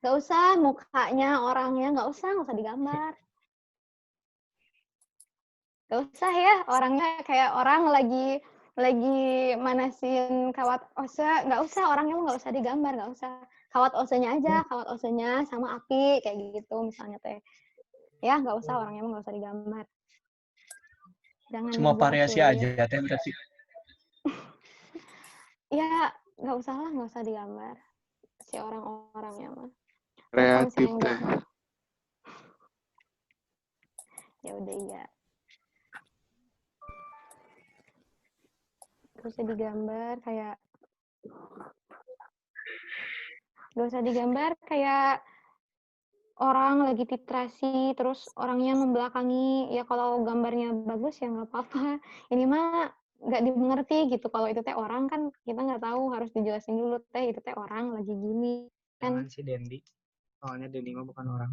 nggak usah mukanya orangnya, nggak usah digambar. Nggak usah ya, orangnya kayak orang lagi manasin kawat ose, nggak usah, orangnya nggak usah digambar, nggak usah. Kawat osenya aja, kawat osenya sama api, kayak gitu misalnya teh. Ya, nggak usah, orangnya nggak usah digambar. Jangan Cuma dibuat variasi sulit. aja ya, Teh, berarti. Ya, nggak usah digambar. Si orang-orangnya mah. Terus kalau Kreatif misalnya teh. nggak, ya udah iya. Gak usah digambar kayak orang lagi titrasi, terus orangnya membelakangi. Ya kalau gambarnya bagus ya nggak apa-apa. Ini mah nggak dimengerti gitu. Kalau itu teh orang kan kita nggak tahu, harus dijelasin dulu teh itu teh orang lagi gini. Kan Jangan si Dendi. Soalnya Dendi mah bukan orang.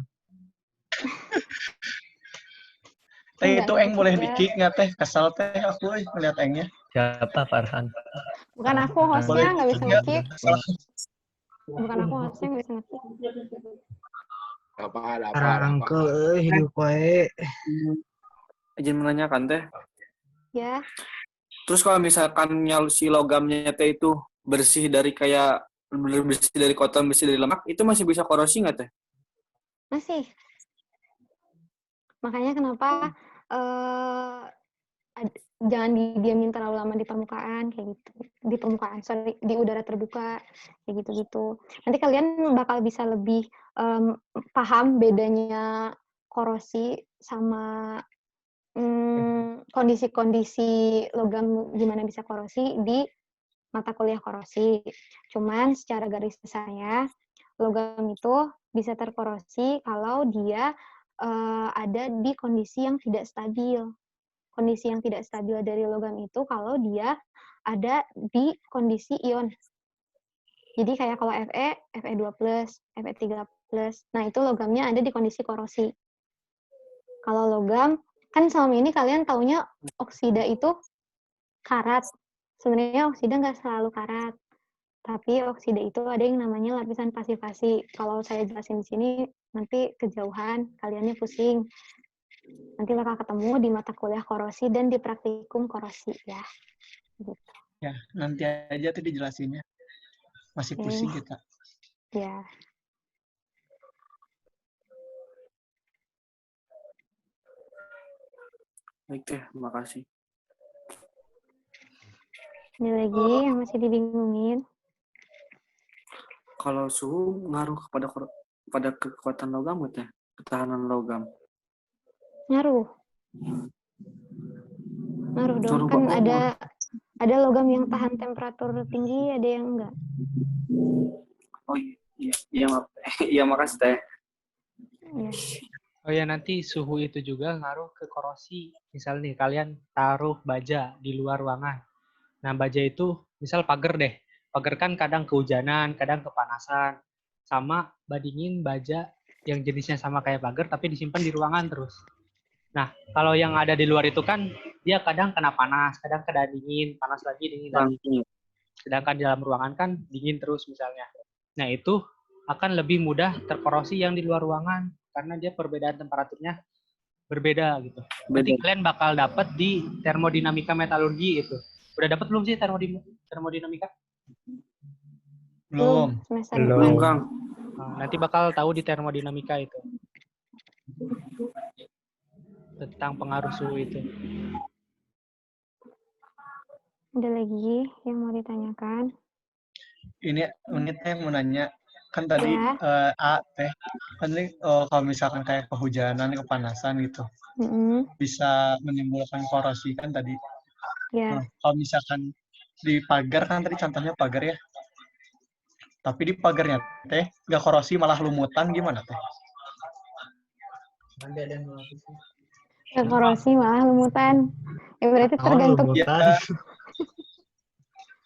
Teh nggak itu ngerti Eng boleh juga. di-kick nggak, Teh? Kesel Teh aku ngeliat Engnya. Siapa Farhan? Bukan aku hostnya, Boleh nggak bisa di-kick nggak? nge-kick. Kesel. Bukan aku hostnya, nggak bisa nge-kick. Apa. Rangkel hidup wae. Izin menanyakan teh. Ya, Terus kalau misalkan si logamnya teh itu bersih dari kotoran, bersih dari lemak, itu masih bisa korosi nggak teh? masih. Makanya kenapa jangan didiamin terlalu lama di permukaan kayak gitu. Di udara terbuka kayak gitu-gitu. Nanti kalian bakal bisa lebih paham bedanya korosi sama kondisi-kondisi logam gimana bisa korosi di mata kuliah korosi. Cuman secara garis besarnya logam itu bisa terkorosi kalau dia ada di kondisi yang tidak stabil. Kondisi yang tidak stabil dari logam itu kalau dia ada di kondisi ion. Jadi kayak kalau Fe2+, Fe3+. Nah, itu logamnya ada di kondisi korosi. Kalau logam, kan selama ini kalian taunya oksida itu karat. Sebenarnya oksida nggak selalu karat. Tapi oksida itu ada yang namanya lapisan pasifasi. Kalau saya jelasin di sini, nanti kejauhan, kaliannya pusing. Nanti bakal ketemu di mata kuliah korosi dan di praktikum korosi ya. Gitu. Ya, nanti aja tuh dijelasinnya. Masih pusing kita. Ya. Baik teh, makasih. Ada lagi yang masih dibingungin? Kalau suhu ngaruh pada kekuatan logam nggak teh? Ketahanan logam. Ngaruh dong. Ngaruh Kan banget. ada logam yang tahan temperatur tinggi, ada yang enggak. Oh iya, iya makasih teh. Ya. Oh ya, nanti suhu itu juga ngaruh ke korosi. Misal nih, kalian taruh baja di luar ruangan. Nah, baja itu, misal pagar deh. Pagar kan kadang kehujanan, kadang kepanasan. sama bandingin baja yang jenisnya sama kayak pagar tapi disimpan di ruangan terus. Nah, kalau yang ada di luar itu kan dia kadang kena panas, kadang kena dingin, panas lagi, dingin lagi. Sedangkan di dalam ruangan kan dingin terus misalnya. Nah, itu akan lebih mudah terkorosi yang di luar ruangan karena dia perbedaan temperaturnya berbeda gitu. Nanti kalian bakal dapat di termodinamika metalurgi itu. Udah dapat belum sih termodinamika? Belum. Semester Belum, depan. Kang. Nah, nanti bakal tahu di termodinamika itu. Tentang pengaruh suhu itu. Ada lagi yang mau ditanyakan? Ini teh mau nanya, kan tadi Ya. teh kan tadi kalau misalkan kayak kehujanan, kepanasan gitu, Mm-mm. bisa menimbulkan korosi kan tadi. Ya. Nah, kalau misalkan di pagar kan tadi contohnya pagar ya, tapi di pagarnya teh nggak korosi malah lumutan gimana teh? Nggak korosi malah lumutan. Ya berarti tergantung. Ya,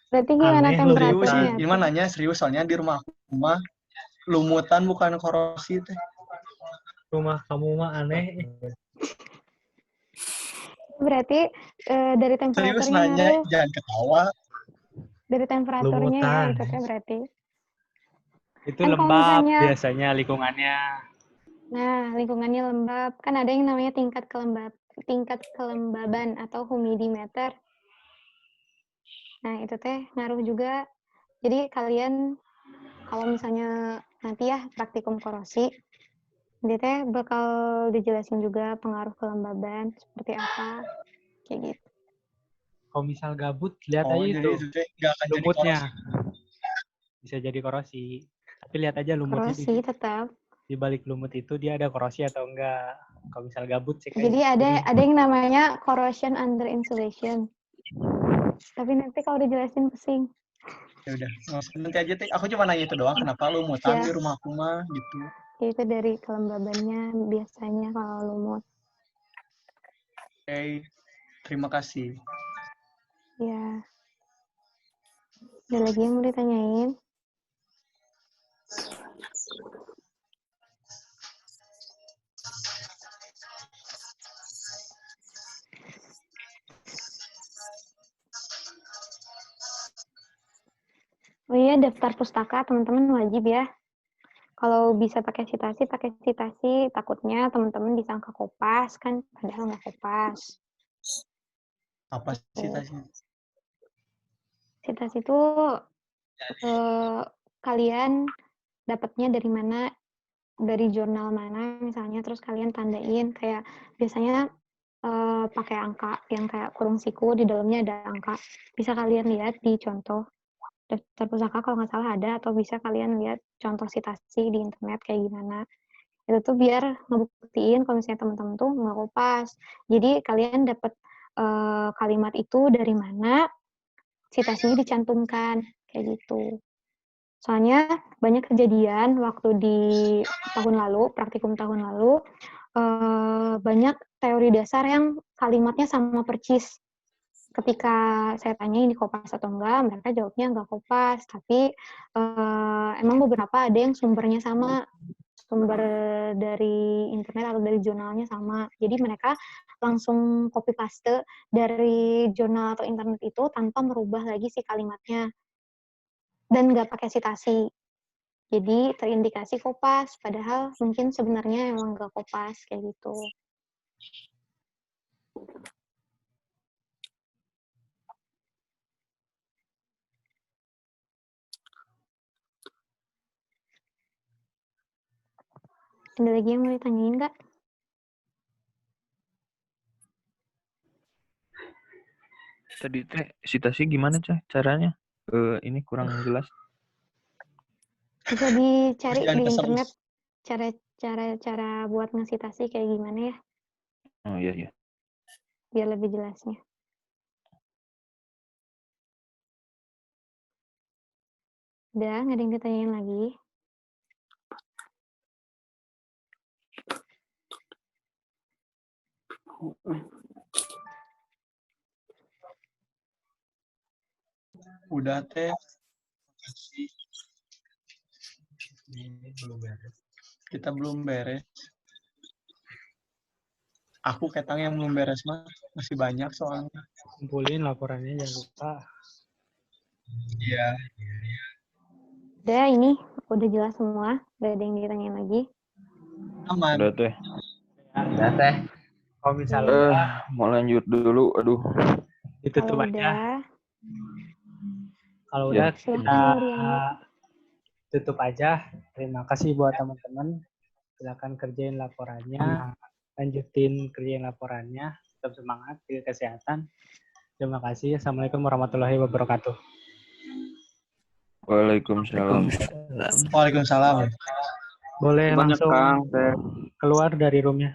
Berarti gimana Aneh, serius temperaturnya? ini mah nanya serius soalnya di rumah aku mah lumutan bukan korosi teh. Rumah kamu mah aneh. Berarti dari Serius temperaturnya nanya, ngaruh. jangan ketawa. Dari temperaturnya ya Lumutan. itu teh berarti. Itu Kan kalau lembab misalnya- biasanya lingkungannya. Nah, lingkungannya lembab. Kan ada yang namanya tingkat kelembaban atau humidimeter. Nah, itu teh ngaruh juga. Jadi kalian kalau misalnya nanti ya praktikum korosi, dia teh bakal dijelasin juga pengaruh kelembaban seperti apa. Kayak gitu. Kalau misal gabut, lihat Oh, aja jadi itu teh nggak akan jadi lumutnya. korosi. Bisa jadi korosi. Tapi lihat aja lumutnya Korosi tetap. di balik lumut itu dia ada korosi atau enggak. Kalau misal gabut sih kayak Jadi ada yang namanya corrosion under insulation. Tapi nanti kalau dijelasin pusing. Ya udah, nanti aja teh. Aku cuma nanya itu doang, kenapa lumutan Ya. di rumah aku mah gitu. Itu dari kelembabannya biasanya kalau lumut. Oke, terima kasih. Ya. Ada lagi yang mau ditanyain? Oh iya, daftar pustaka teman-teman wajib ya. Kalau bisa pakai citasi, takutnya teman-teman disangka kopas, kan padahal nggak kopas. Apa sih tadi? Citasi itu kalian dapatnya dari mana, dari jurnal mana misalnya, terus kalian tandain kayak biasanya pakai angka yang kayak kurung siku, di dalamnya ada angka. Bisa kalian lihat di contoh daftar pustaka kalau nggak salah ada, atau bisa kalian lihat contoh citasi di internet kayak gimana. Itu tuh biar ngebuktiin kalau misalnya teman-teman tuh nggak kopas. Jadi kalian dapat kalimat itu dari mana, citasinya dicantumkan kayak gitu. Soalnya banyak kejadian waktu di tahun lalu, praktikum tahun lalu, banyak teori dasar yang kalimatnya sama persis. Ketika saya tanya ini kopas atau enggak, mereka jawabnya enggak kopas, tapi emang beberapa ada yang sumbernya sama, sumber dari internet atau dari jurnalnya sama. Jadi mereka langsung copy paste dari jurnal atau internet itu tanpa merubah lagi si kalimatnya. Dan nggak pakai citasi. Jadi terindikasi kopas, padahal mungkin sebenarnya emang nggak kopas, kayak gitu. Ada lagi yang mau ditanyain nggak? Tadi teh citasi gimana Cah caranya? Ini kurang jelas. Bisa dicari Jangan di keserus. internet cara buat ngesitasi kayak gimana ya, Oh iya iya. biar lebih jelasnya. Udah, nggak ada yang ditanyain lagi? Udah teh. Makasih. Ini belum beres. Kita belum beres. Aku ketang yang belum beres mah masih banyak soalnya. Kumpulin laporannya, jangan lupa. Iya. Udah ini udah jelas semua, gak ada yang ditanyain lagi. Aman. Udah teh. Udah teh. Kalau misalnya Iya. udah, Mau lanjut dulu. Aduh. ditutup Kalau aja. udah, Kalau Ya. udah kita silahkan Nuriani. tutup aja. Terima kasih buat teman-teman. Silakan kerjain laporannya, lanjutin kerjain laporannya. Tetap semangat, jaga kesehatan. Terima kasih. Assalamualaikum warahmatullahi wabarakatuh. Waalaikumsalam. Waalaikumsalam. Boleh Banyak langsung Kang. Teh. keluar dari roomnya.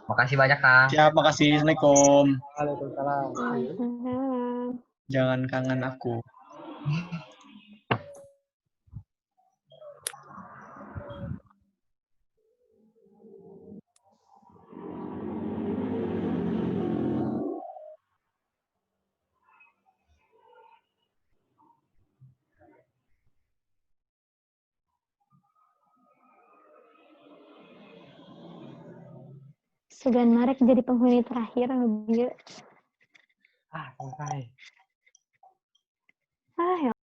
Makasih banyak, Kang. Siap, makasih. Assalamualaikum. Waalaikumsalam. Waalaikumsalam. Jangan kangen aku. Sugan Marek jadi penghuni terakhir ngebieu. Selesai. Ah, ya